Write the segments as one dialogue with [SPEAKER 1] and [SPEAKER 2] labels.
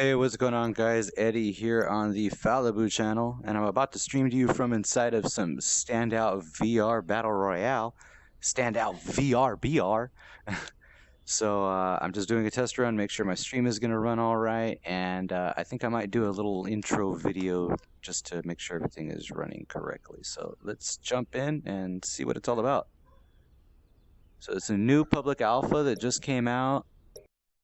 [SPEAKER 1] Hey, what's going on, guys? Eddie here on the Falibu channel, and I'm about to stream to you from inside of some standout VR Battle Royale. Standout VR BR. So I'm just doing a test run, make sure my stream is going to run all right, and I think I might do a little intro video just to make sure everything is running correctly. So let's jump in and see what it's all about. So it's a new public alpha that just came out.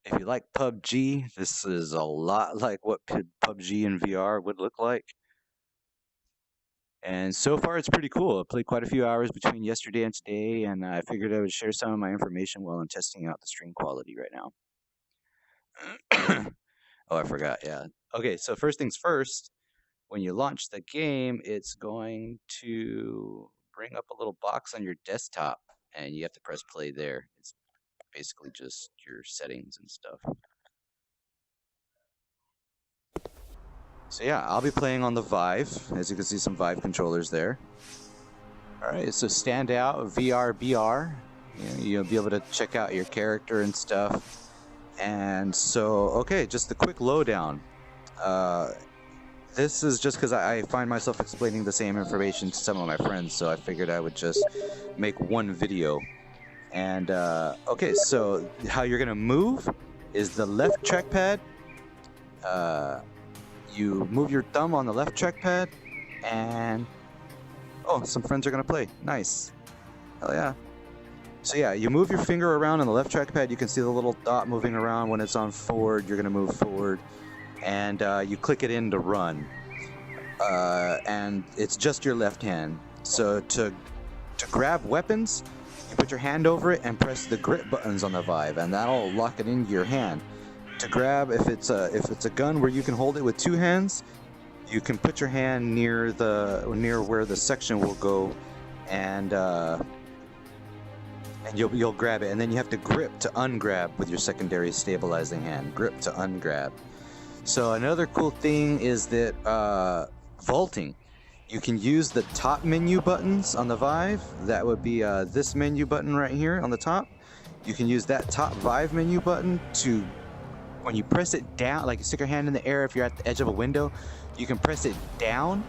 [SPEAKER 1] If you like PUBG, this is a lot like what PUBG in VR would look like. And so far, it's pretty cool. I played quite a few hours between yesterday and today, and I figured I would share some of my information while I'm testing out the stream quality right now. Oh, I forgot, yeah. Okay, so first things first, when you launch the game, it's going to bring up a little box on your desktop, and you have to press play there. It's basically just your settings and stuff. So yeah, I'll be playing on the Vive. As you can see, some Vive controllers there. Alright, so standout VR BR. You'll be able to check out your character and stuff. And so, okay, just a quick lowdown. This is just because I find myself explaining the same information to some of my friends, so I figured I would just make one video. And okay, so how you're gonna move is the left trackpad. You move your thumb on the left trackpad, and oh, some friends are gonna play. Nice, hell yeah. So yeah, you move your finger around on the left trackpad. You can see the little dot moving around. When it's on forward, you're gonna move forward, and you click it in to run. And it's just your left hand. So to grab weapons, you put your hand over it and press the grip buttons on the Vive, and that'll lock it into your hand. To grab, if it's a gun where you can hold it with two hands, you can put your hand near where the section will go, and you'll grab it, and then you have to grip to ungrab with your secondary stabilizing hand. Grip to ungrab. So another cool thing is that vaulting. You can use the top menu buttons on the Vive. That would be this menu button right here on the top. You can use that top Vive menu button to, when you press it down, like you stick your hand in the air if you're at the edge of a window, you can press it down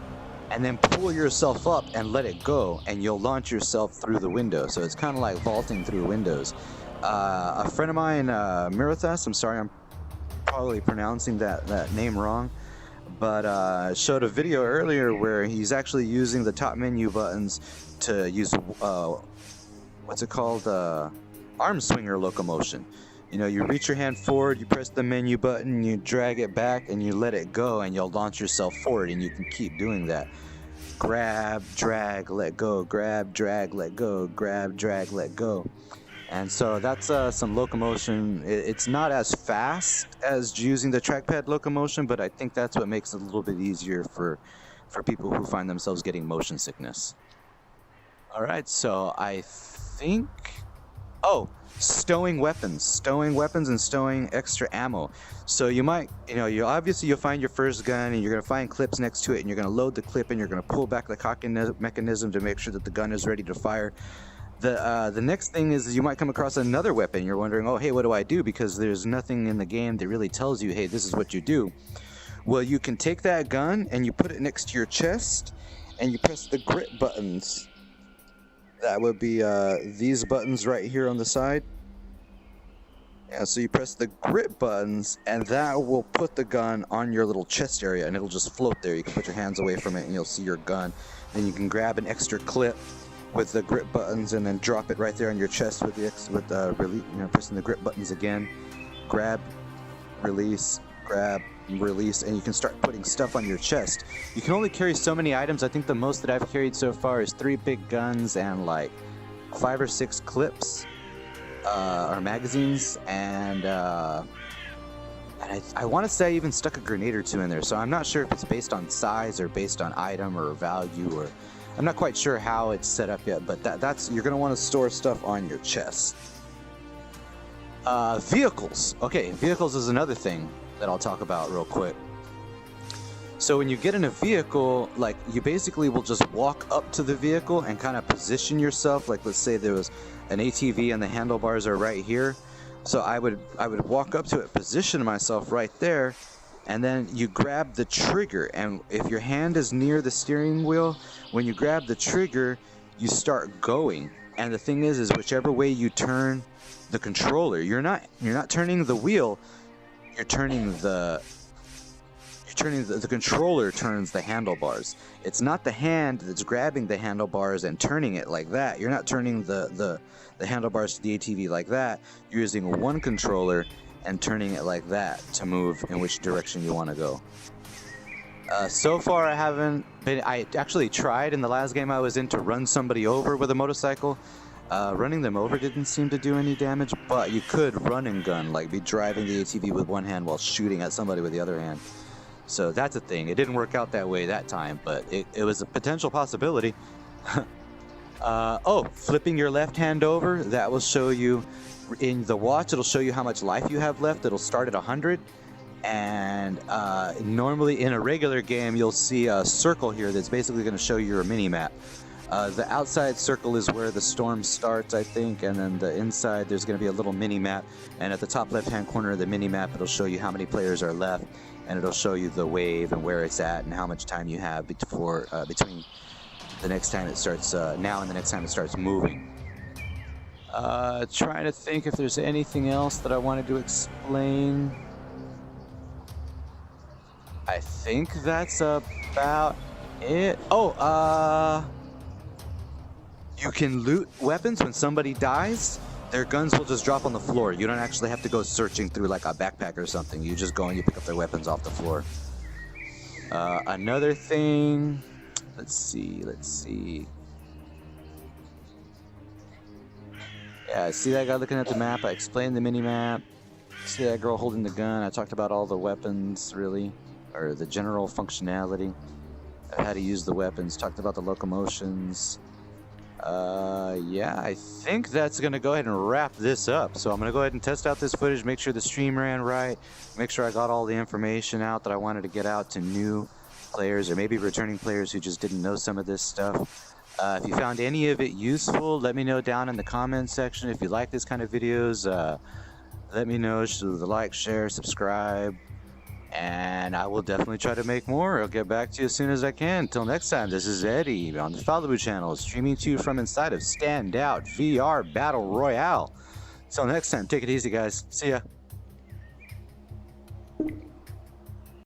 [SPEAKER 1] and then pull yourself up and let it go, and you'll launch yourself through the window. So it's kind of like vaulting through windows. A friend of mine, Mirathas, I'm sorry, I'm probably pronouncing that name wrong, but showed a video earlier where he's actually using the top menu buttons to use what's it called, arm swinger locomotion. You know, you reach your hand forward, you press the menu button, you drag it back, and you let it go, and you'll launch yourself forward, and you can keep doing that. Grab, drag, let go, grab, drag, let go, grab, drag, let go. And so that's some locomotion. It's not as fast as using the trackpad locomotion, but I think that's what makes it a little bit easier for people who find themselves getting motion sickness. Alright, so I think... oh, stowing weapons and stowing extra ammo. So you might, you'll find your first gun, and you're going to find clips next to it, and you're going to load the clip, and you're going to pull back the cocking mechanism to make sure that the gun is ready to fire. The next thing is you might come across another weapon. You're wondering, oh, hey, what do I do? Because there's nothing in the game that really tells you, hey, this is what you do. Well, you can take that gun and you put it next to your chest, and you press the grip buttons. That would be these buttons right here on the side. Yeah, so you press the grip buttons, and that will put the gun on your little chest area, and it'll just float there. You can put your hands away from it, and you'll see your gun. Then you can grab an extra clip with the grip buttons, and then drop it right there on your chest with pressing the grip buttons again. Grab, release, grab, release, and you can start putting stuff on your chest. You can only carry so many items. I think the most that I've carried so far is 3 big guns and like 5 or 6 clips or magazines, and I want to say I even stuck a grenade or 2 in there. So I'm not sure if it's based on size or based on item or value, or I'm not quite sure how it's set up yet, but that's you're going to want to store stuff on your chest. Vehicles. Okay, vehicles is another thing that I'll talk about real quick. So when you get in a vehicle, like, you basically will just walk up to the vehicle and kind of position yourself. Like, let's say there was an ATV and the handlebars are right here. So I would walk up to it, position myself right there, and then you grab the trigger, and if your hand is near the steering wheel, when you grab the trigger, you start going. And the thing is whichever way you turn the controller, you're not turning the wheel, you're turning the controller turns the handlebars. It's not the hand that's grabbing the handlebars and turning it like that. You're not turning the handlebars to the ATV like that. You're using one controller and turning it like that to move in which direction you want to go. So far I haven't been, I actually tried in the last game I was in to run somebody over with a motorcycle. Running them over didn't seem to do any damage, but you could run and gun, like be driving the ATV with one hand while shooting at somebody with the other hand. So that's a thing. It didn't work out that way that time, but it was a potential possibility. Oh, flipping your left hand over, that will show you in the watch, it'll show you how much life you have left. It'll start at 100. And normally in a regular game, you'll see a circle here that's basically going to show you a mini-map. The outside circle is where the storm starts, I think, and then the inside there's going to be a little mini-map. And at the top left-hand corner of the mini-map, it'll show you how many players are left, and it'll show you the wave and where it's at and how much time you have before between the next time it starts, now and the next time it starts moving. Trying to think if there's anything else that I wanted to explain. I think that's about it. Oh, you can loot weapons when somebody dies. Their guns will just drop on the floor. You don't actually have to go searching through like a backpack or something. You just go and you pick up their weapons off the floor. Another thing, let's see. Yeah, see that guy looking at the map? I explained the mini-map. See that girl holding the gun? I talked about all the weapons, really, or the general functionality of how to use the weapons. Talked about the locomotions. Yeah, I think that's going to go ahead and wrap this up. So I'm going to go ahead and test out this footage, make sure the stream ran right, make sure I got all the information out that I wanted to get out to new players or maybe returning players who just didn't know some of this stuff. If you found any of it useful, let me know down in the comments section. If you like this kind of videos, let me know. So the like, share, subscribe, and I will definitely try to make more. I'll get back to you as soon as I can. Until next time, this is Eddie on the Falibu channel, streaming to you from inside of Standout VR Battle Royale. Until next time, take it easy, guys. See ya.